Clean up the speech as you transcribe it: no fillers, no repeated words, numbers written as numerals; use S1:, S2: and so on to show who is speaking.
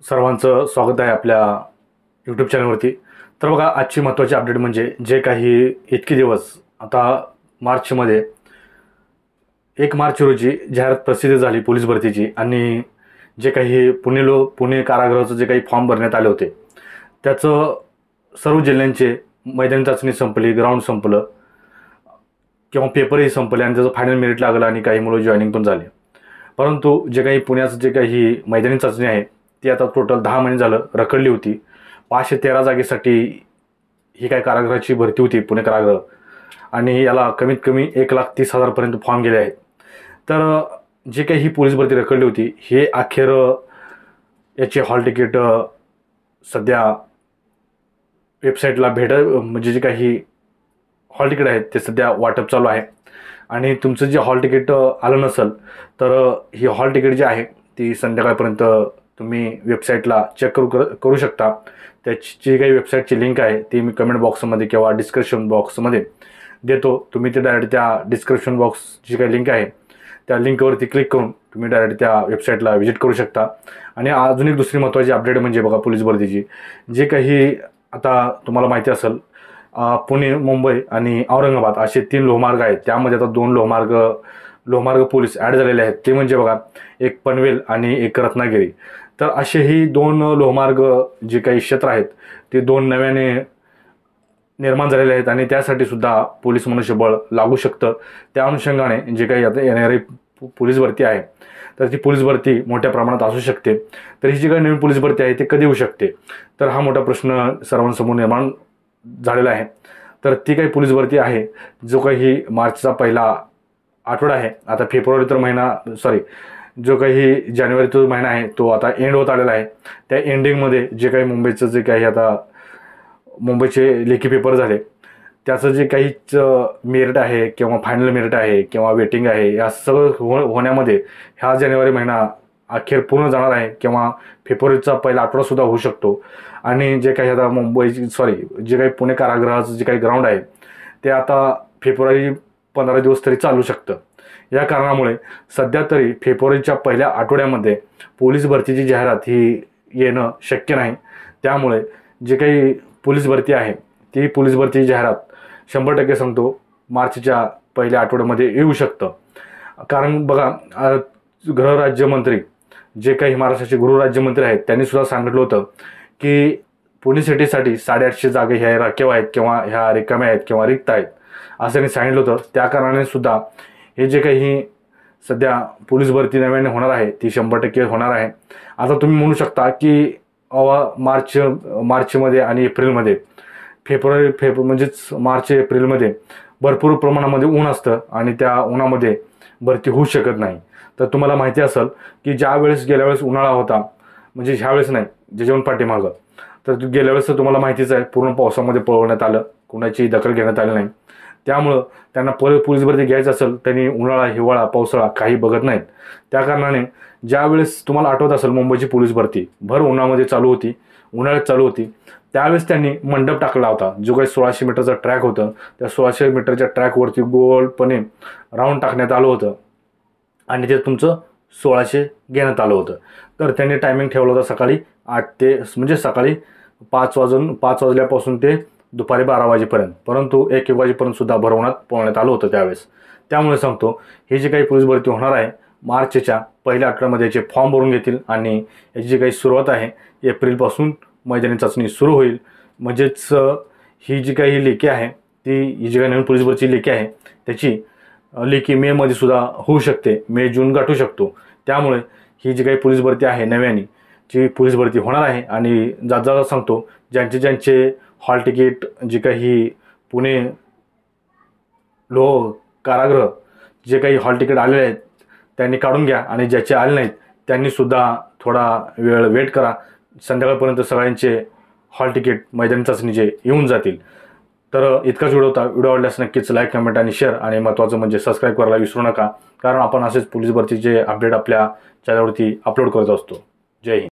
S1: सर्वांचं स्वागत आहे आपल्या यूट्यूब चॅनलवरती। तर बघा, आजची महत्त्वाची अपडेट म्हणजे जे काही इतके दिवस आता मार्चमध्ये 1 मार्च रोजी जाहिरात प्रसिद्ध झाली पोलीस भरतीची आणि जे काही पुणे कारागृहाचं जे काही फॉर्म भरण्यात आले होते त्याचं सर्व जिल्ह्यांचे मैदानी चाचणी संपली, ग्राउंड संपलं किंवा पेपरही संपले आणि त्याचं फायनल मेरिट लागलं आणि काही मुलं जॉईनिंग पण झाले। परंतु जे काही पुण्याचं जे काही मैदानी चाचणी आहे ती आता टोटल 10 महिने झालं रखडली होती। 513 जागेसाठी ही काय कारागृहाची भरती होती पुणे कारागृह आणि याला कमीत कमी 1,30,000 पर्यंत फॉर्म गेले आहेत। तर जे काही ही पोलीस भरती रखडली होती हे अखेर याचे हॉल तिकीट सध्या वेबसाईटला म्हणजे जे काही हॉल तिकीट आहेत ते सध्या वाटप चालू आहे आणि तुमचं जे हॉल तिकीट आलं नसेल तर ही हॉल तिकीट जे आहे ती संध्याकाळपर्यंत तुम्ही वेबसाईटला चेक करू शकता। त्याची जी काही वेबसाईटची लिंक आहे ती मी कमेंट बॉक्समध्ये किंवा डिस्क्रिप्शन बॉक्समध्ये देतो। तुम्ही ते डायरेक्ट त्या डिस्क्रिप्शन बॉक्स जी काही लिंक आहे त्या लिंकवरती क्लिक करून तुम्ही डायरेक्ट त्या वेबसाईटला व्हिजिट करू शकता। आणि अजून एक दुसरी महत्त्वाची अपडेट म्हणजे बघा, पोलीस भरतीची जे काही आता तुम्हाला माहिती असेल पुणे, मुंबई आणि औरंगाबाद असे 3 लोहमार्ग आहेत। त्यामध्ये आता 2 लोहमार्ग पोलीस ॲड झालेले आहेत। ते म्हणजे बघा, एक पनवेल आणि एक रत्नागिरी। तर असेही 2 लोहमार्ग जे काही क्षेत्र आहेत ते 2 नव्याने निर्माण झालेले आहेत आणि त्यासाठी सुद्धा पोलीस मनुष्यबळ लागू शकतं। त्या अनुषंगाने जे काही आता येणारी पोलीस भरती आहे तर ती पोलीस भरती मोठ्या प्रमाणात असू शकते। तर ही जी काही नवीन पोलीस भरती आहे ती कधी होऊ शकते, तर हा मोठा प्रश्न सर्वांसमोर निर्माण झालेला आहे। तर ती काही पोलीस भरती आहे जो काही मार्चचा पहिला आठवडा आहे, आता फेब्रुवारी तर महिना जो काही जानेवारीचा महिना आहे तो आता एंड होत आलेला आहे। त्या एंडिंगमध्ये जे काही मुंबईचं जे काही आता मुंबईचे लेखी पेपर झाले त्याचं जे काही मेरिट आहे किंवा फायनल मेरिट आहे किंवा वेटिंग आहे या सगळं होण्यामध्ये ह्या जानेवारी महिना अखेर पूर्ण जाणार आहे किंवा फेब्रुवारीचा पहिला आठवडासुद्धा होऊ शकतो। आणि जे काही आता जे काही पुणे कारागृहाचं जे काही ग्राउंड आहे ते आता फेब्रुवारी 15 दिवस तरी चालू शकतं। या कारणामुळे सध्या तरी फेब्रुवारीच्या पहिल्या आठवड्यामध्ये पोलीस भरतीची जाहिरात ही येणं शक्य नाही। त्यामुळे जे काही पोलीस भरती आहे ती पोलीस भरतीची जाहिरात 100% सांगतो मार्चच्या पहिल्या आठवड्यामध्ये येऊ शकतं। कारण बघा, गृहराज्यमंत्री जे काही महाराष्ट्राचे गृहराज्यमंत्री आहेत त्यांनी सुद्धा सांगितलं होतं की पुणे सिटीसाठी 850 जागा ह्या राखीव आहेत किंवा ह्या रिकाम्या आहेत किंवा रिक्त आहेत असं त्यांनी सांगितलं होतं। त्या कारणाने सुद्धा हे जे काही सध्या पोलीस भरती नव्याने होणार आहे ती 100% होणार आहे। आता तुम्ही म्हणू शकता की मार्चमध्ये आणि एप्रिलमध्ये म्हणजेच मार्च एप्रिलमध्ये भरपूर प्रमाणामध्ये ऊन असतं आणि त्या उन्हामध्ये भरती होऊ शकत नाही। तर तुम्हाला माहिती असेल की गेल्या वेळेस उन्हाळा होता, म्हणजे ह्यावेळेस नाही, ज्याच्याहून पाठीमागं, तर गेल्या वेळेस तर तुम्हाला माहितीच आहे पूर्ण पावसामध्ये पळवण्यात आलं, कुणाची दखल घेण्यात आली नाही। त्यामुळं त्यांना परत पोलीस भरती घ्यायचं असेल त्यांनी उन्हाळा, हिवाळा, पावसाळा काही बघत नाहीत। त्या कारणाने ज्यावेळेस तुम्हाला आठवत असेल मुंबईची पोलीस भरती भर उन्हाळ्यात चालू होती त्यावेळेस त्यांनी मंडप टाकला होता। जो काही 1600 मीटरचा ट्रॅक होतं त्या 1600 मीटरच्या ट्रॅकवरती गोलपणे राऊंड टाकण्यात आलं होतं आणि ते तुमचं 1600 घेण्यात आलं होतं। तर त्यांनी टायमिंग ठेवला होता सकाळी 8 ते म्हणजे सकाळी 5 वाजल्यापासून ते दुपारी 12 वाजेपर्यंत, परंतु 1 वाजेपर्यंत सुद्धा भरवण्यात पळवण्यात आलं होतं त्यावेळेस। त्यामुळे सांगतो ही जी काही पोलीस भरती होणार आहे मार्चच्या पहिल्या आठवड्यामध्ये याचे फॉर्म भरून घेतील आणि याची जी काही सुरुवात आहे एप्रिलपासून मैदानी चाचणी सुरू होईल। म्हणजेच ही जी काही लेखी आहे ही जी काही नवीन पोलीस भरतीची लेखी आहे त्याची लेखी मेमध्ये सुद्धा होऊ शकते, मे जून गाठू शकतो। त्यामुळे ही जी काही पोलीस भरती आहे नव्याने जी पोलीस भरती होणार आहे आणि जाता सांगतो ज्यांचे हॉल तिकीट जे काही पुणे कारागृह जे काही हॉल तिकीट आलेले आहेत त्यांनी काढून घ्या आणि ज्याचे आले नाहीत त्यांनी सुद्धा थोडा वेळ वेट करा। संध्याकाळपर्यंत सगळ्यांचे हॉल तिकीट मैदानी चाचणीचे येऊन जातील। तर इतकाच व्हिडिओ होता। व्हिडिओ आवडल्यास नक्कीच लाईक, कमेंट आणि शेअर आणि महत्त्वाचं म्हणजे सबस्क्राईब करायला विसरू नका, कारण आपण असेच पोलीस भरतीचे अपडेट आपल्या चॅनलवरती अपलोड करत असतो। जय हिंद।